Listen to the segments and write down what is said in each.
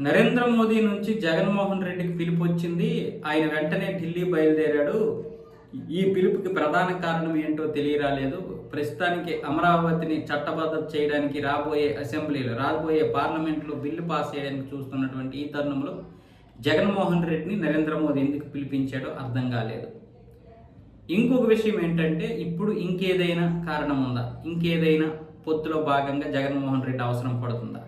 నరేంద్ర మోదీ నుంచి జగన్మోహన్ రెడ్డికి పిలుపు వచ్చింది. ఆయన వెంటనే ఢిల్లీ బయలుదేరాడు. ఈ పిలుపుకి ప్రధాన కారణం ఏంటో తెలియరాలేదు. ప్రస్తుతానికి అమరావతిని చట్టబద్ధత చేయడానికి రాబోయే పార్లమెంట్లో బిల్లు పాస్ చేయడానికి చూస్తున్నటువంటి ఈ తరుణంలో జగన్మోహన్ రెడ్డిని నరేంద్ర మోదీ ఎందుకు పిలిపించాడో అర్థం కాలేదు. ఇంకొక విషయం ఏంటంటే, ఇప్పుడు ఇంకేదైనా కారణం ఉందా? ఇంకేదైనా పొత్తులో భాగంగా జగన్మోహన్ రెడ్డి అవసరం పడుతుందా?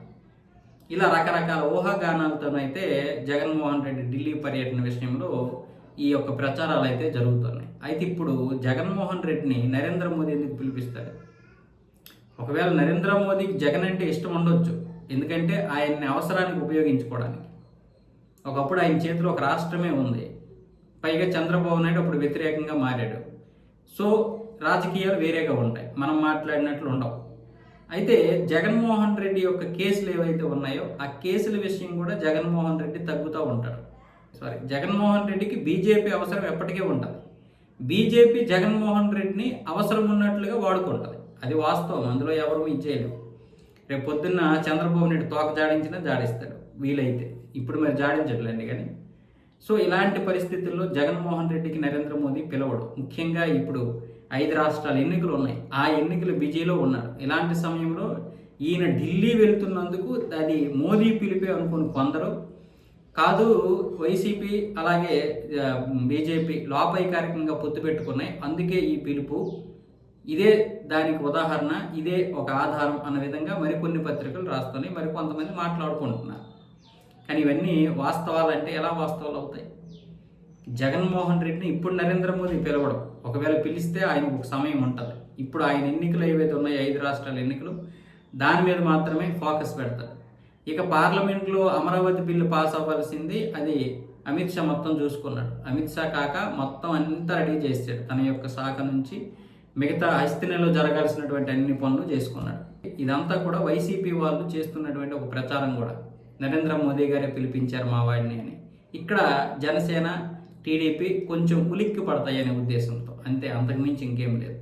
ఇలా రకరకాల ఊహాగానాలతోనైతే జగన్మోహన్ రెడ్డి ఢిల్లీ పర్యటన విషయంలో ఈ యొక్క ప్రచారాలు అయితే జరుగుతున్నాయి. అయితే ఇప్పుడు జగన్మోహన్ రెడ్డిని నరేంద్ర మోదీ ఎందుకు పిలిపిస్తాడు? ఒకవేళ నరేంద్ర మోదీకి జగన్ అంటే ఇష్టం ఉండొచ్చు, ఎందుకంటే ఆయన్ని అవసరానికి ఉపయోగించుకోవడానికి. ఒకప్పుడు ఆయన చేతిలో ఒక రాష్ట్రమే ఉంది, పైగా చంద్రబాబు నాయుడు అప్పుడు వ్యతిరేకంగా మారాడు. సో రాజకీయాలు వేరేగా ఉంటాయి, మనం మాట్లాడినట్లు ఉండవు. అయితే జగన్మోహన్ రెడ్డి యొక్క కేసులు ఏవైతే ఉన్నాయో ఆ కేసుల విషయం కూడా జగన్మోహన్ రెడ్డి తగ్గుతూ ఉంటాడు. జగన్మోహన్ రెడ్డికి బీజేపీ అవసరం ఎప్పటికీ ఉంటుంది. బీజేపీ జగన్మోహన్ రెడ్డిని అవసరం ఉన్నట్లుగా వాడుకుంటుంది, అది వాస్తవం, అందులో ఎవరు ఇచ్చేయలేము. రేపు పొద్దున్న చంద్రబాబు నాయుడు తోక జాడించినా జాడిస్తాడు వీలైతే, ఇప్పుడు మరి జాడించట్లేండి కానీ. సో ఇలాంటి పరిస్థితుల్లో జగన్మోహన్ రెడ్డికి నరేంద్ర మోదీ పిలవడు. ముఖ్యంగా ఇప్పుడు 5 రాష్ట్రాల ఎన్నికలు ఉన్నాయి, ఆ ఎన్నికల బిజీలో ఉన్నాడు. ఇలాంటి సమయంలో ఈయన ఢిల్లీ వెళ్తున్నందుకు అది మోదీ పిలిపే అనుకుని కొందరు, కాదు వైసీపీ అలాగే బీజేపీ లోపైకారికంగా పొత్తు పెట్టుకున్నాయి, అందుకే ఈ పిలుపు, ఇదే దానికి ఉదాహరణ, ఇదే ఒక ఆధారం అన్న విధంగా మరికొన్ని పత్రికలు రాస్తున్నాయి, మరికొంతమంది మాట్లాడుకుంటున్నారు. కానీ ఇవన్నీ వాస్తవాలంటే ఎలా వాస్తవాలు అవుతాయి? జగన్మోహన్ రెడ్డిని ఇప్పుడు నరేంద్ర మోదీ పిలవడం, ఒకవేళ పిలిస్తే ఆయన ఒక సమయం ఉంటుంది. ఇప్పుడు ఆయన ఎన్నికలు ఏవైతే ఉన్నాయో 5 రాష్ట్రాల ఎన్నికలు, దాని మీద మాత్రమే ఫోకస్ పెడతారు. ఇక పార్లమెంట్లో అమరావతి బిల్లు పాస్ అవ్వాల్సింది, అది అమిత్ షా మొత్తం చూసుకున్నాడు. అమిత్ షా కాక మొత్తం అంతా రెడీ చేసాడు, తన యొక్క శాఖ నుంచి మిగతా హస్తినలో జరగాల్సినటువంటి అన్ని పనులు చేసుకున్నాడు. ఇదంతా కూడా వైసీపీ వాళ్ళు చేస్తున్నటువంటి ఒక ప్రచారం కూడా, నరేంద్ర మోదీ గారే పిలిపించారు మా వాడిని అని. ఇక్కడ జనసేన టీడీపీ కొంచెం ఉలిక్కి పడతాయనే ఉద్దేశంతో, అంతే, అంతకుమించి ఇంకేం లేదు.